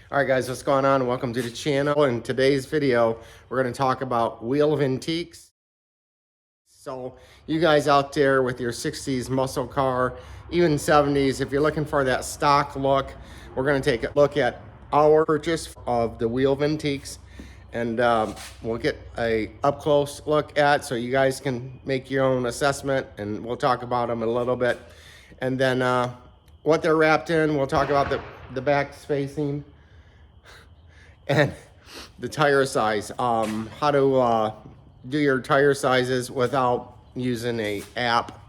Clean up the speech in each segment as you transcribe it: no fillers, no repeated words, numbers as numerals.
All right, guys, what's going on? Welcome to the channel. In today's video, we're going to talk about wheel Vintiques. So you guys out there with your 60s muscle car, even 70s, if you're looking for that stock look, we're going to take a look at our purchase of the wheel Vintiques. And we'll get a up close look at so you guys can make your own assessment, and we'll talk about them a little bit. And then what they're wrapped in, we'll talk about the back spacing and the tire size, how to do your tire sizes without using a app.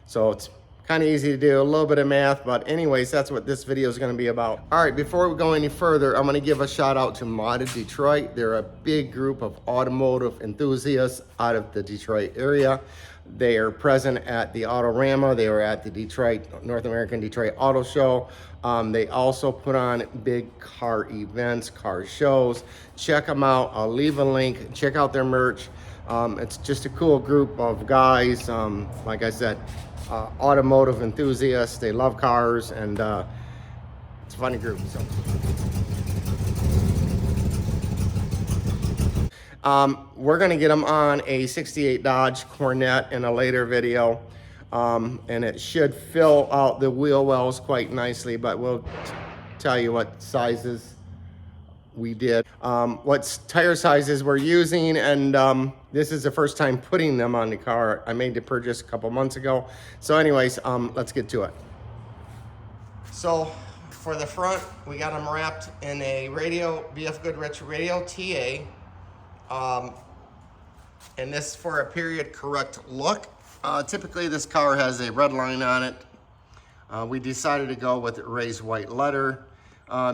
So it's kind of easy to do, a little bit of math, but anyways, that's what this video is going to be about. All right, before we go any further, I'm going to give a shout out to Modded Detroit. They're a big group of automotive enthusiasts out of the Detroit area. They are present at the Autorama. They were at the North American Detroit Auto Show. They also put on big car events, car shows. Check them out. I'll leave a link. Check out their merch. It's just a cool group of guys. Like I said, automotive enthusiasts. They love cars, and it's a funny group. So. We're gonna get them on a 68 Dodge Corvette in a later video, and it should fill out the wheel wells quite nicely, but we'll tell you what sizes we did, what tire sizes we're using, and this is the first time putting them on the car. I made the purchase a couple months ago. So anyways, let's get to it. So for the front, we got them wrapped in a BF Goodrich Radial TA. And this for a period correct look. Typically this car has a red line on it. We decided to go with raised white letter,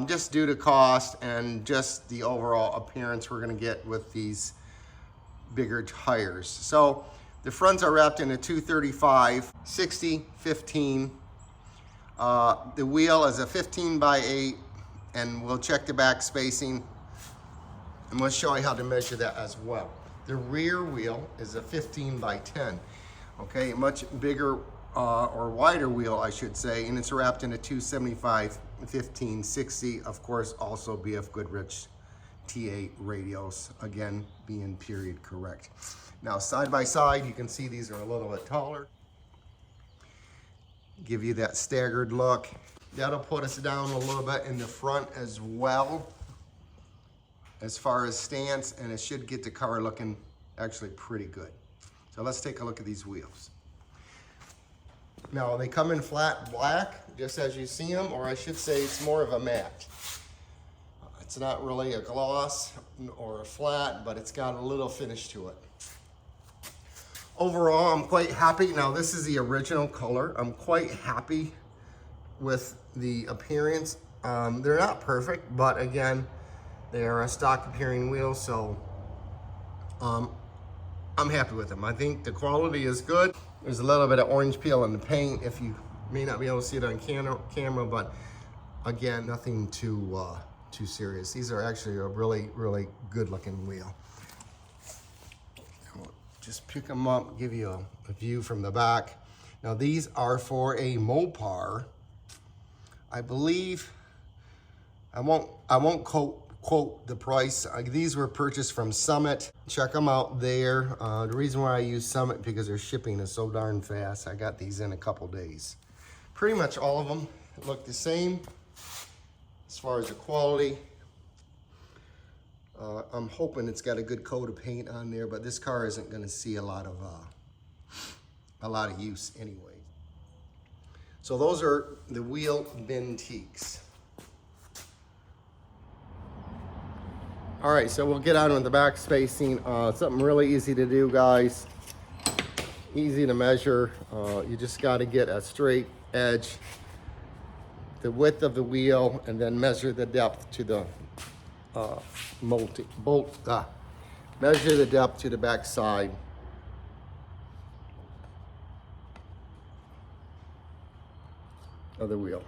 just due to cost and just the overall appearance we're gonna get with these bigger tires. So the fronts are wrapped in a 235, 60, 15. The wheel is a 15x8, and we'll check the back spacing, and we'll show you how to measure that as well. The rear wheel is a 15x10, okay, a much bigger or wider wheel, I should say, and it's wrapped in a 275, 15, 60, of course, also BF Goodrich TA radials, again, being period correct. Now, side by side, you can see these are a little bit taller. Give you that staggered look. That'll put us down a little bit in the front as well, as far as stance, and it should get the car looking actually pretty good. So let's take a look at these wheels. Now they come in flat black, just as you see them, or I should say it's more of a matte. It's not really a gloss or a flat, but it's got a little finish to it. Overall, I'm quite happy. Now this is the original color. I'm quite happy with the appearance. They're not perfect, but again, they are a stock appearing wheel, so I'm happy with them. I think the quality is good. There's a little bit of orange peel in the paint, if you may not be able to see it on camera, but again, nothing too serious. These are actually a really, really good looking wheel. I'll just pick them up, give you a view from the back. Now these are for a Mopar. I believe, I won't quote the price. These were purchased from Summit. Check them out there. The reason why I use Summit, because their shipping is so darn fast. I got these in a couple days. Pretty much all of them look the same as far as the quality. I'm hoping it's got a good coat of paint on there, but this car isn't going to see a lot of use anyway. So those are the wheel Vintiques. All right, so we'll get on with the back spacing. Something really easy to do, guys. Easy to measure. You just got to get a straight edge, the width of the wheel, and then measure the depth to the measure the depth to the back side. Of the wheel.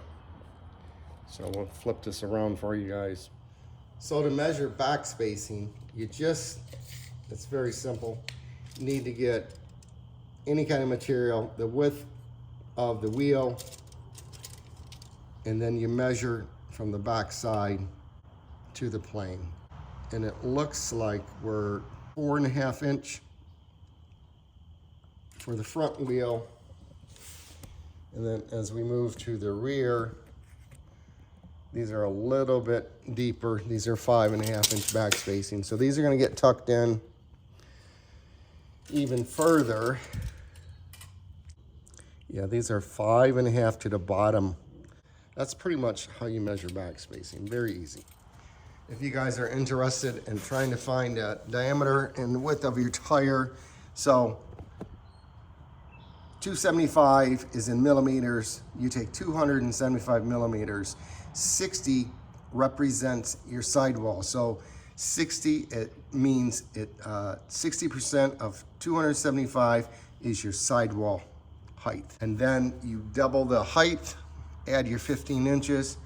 So we'll flip this around for you guys. So to measure back spacing, it's very simple. You need to get any kind of material, the width of the wheel, and then you measure from the back side to the plane. And it looks like we're 4.5 inch for the front wheel. And then as we move to the rear, these are a little bit deeper. These are 5.5 inch back spacing. So these are gonna get tucked in even further. Yeah, these are 5.5 to the bottom. That's pretty much how you measure back spacing, very easy. If you guys are interested in trying to find a diameter and width of your tire, so 275 is in millimeters, you take 275 millimeters, 60 represents your sidewall. So 60, it means 60% of 275 is your sidewall height. And then you double the height, add your 15 inches,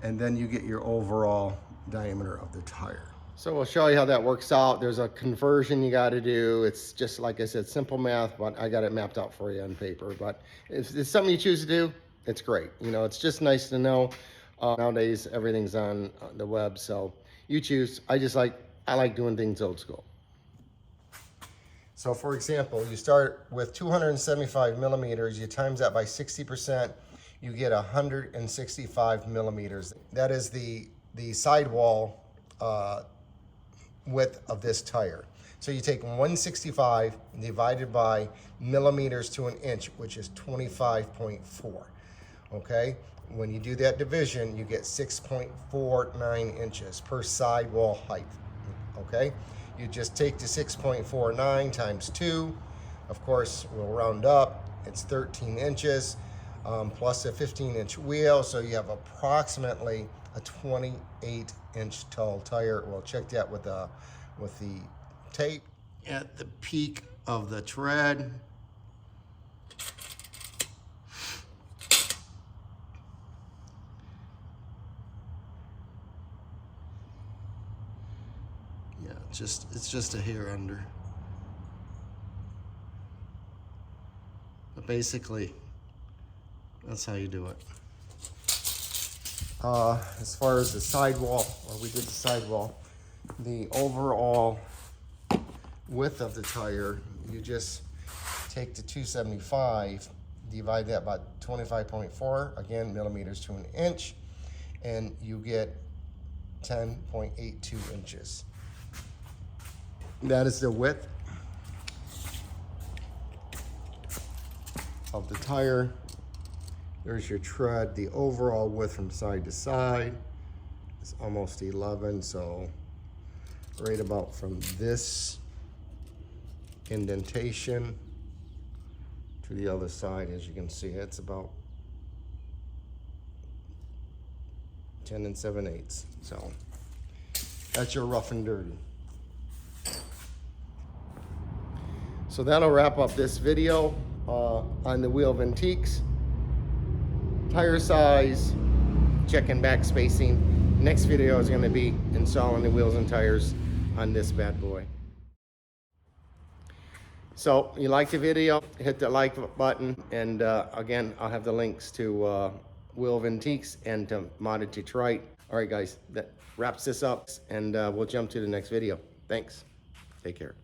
and then you get your overall diameter of the tire. So we'll show you how that works out. There's a conversion you got to do. It's just, like I said, simple math, but I got it mapped out for you on paper. But if it's something you choose to do, it's great. You know, it's just nice to know. Nowadays, everything's on the web, so you choose. I like doing things old school. So for example, you start with 275 millimeters, you times that by 60%, you get 165 millimeters. That is the sidewall width of this tire. So you take 165 divided by millimeters to an inch, which is 25.4, okay? When you do that division, you get 6.49 inches per sidewall height, okay? You just take the 6.49 times 2. Of course, we'll round up. It's 13 inches plus a 15-inch wheel, so you have approximately a 28-inch tall tire. We'll check that with the tape. At the peak of the tread, yeah, it's just a hair under. But basically, that's how you do it. As far as the sidewall, we did the sidewall, the overall width of the tire, you just take the 275, divide that by 25.4, again, millimeters to an inch, and you get 10.82 inches. That is the width of the tire. There's your tread. The overall width from side to side is almost 11, so right about from this indentation to the other side, as you can see, it's about 10 7/8. So that's your rough and dirty. So that'll wrap up this video on the wheel Vintiques. Tire size, checking back spacing. Next video is going to be installing the wheels and tires on this bad boy. So you like the video, hit the like button, and again, I'll have the links to wheel Vintiques and to Modded Detroit. All right guys, that wraps this up, and we'll jump to the next video. Thanks, take care.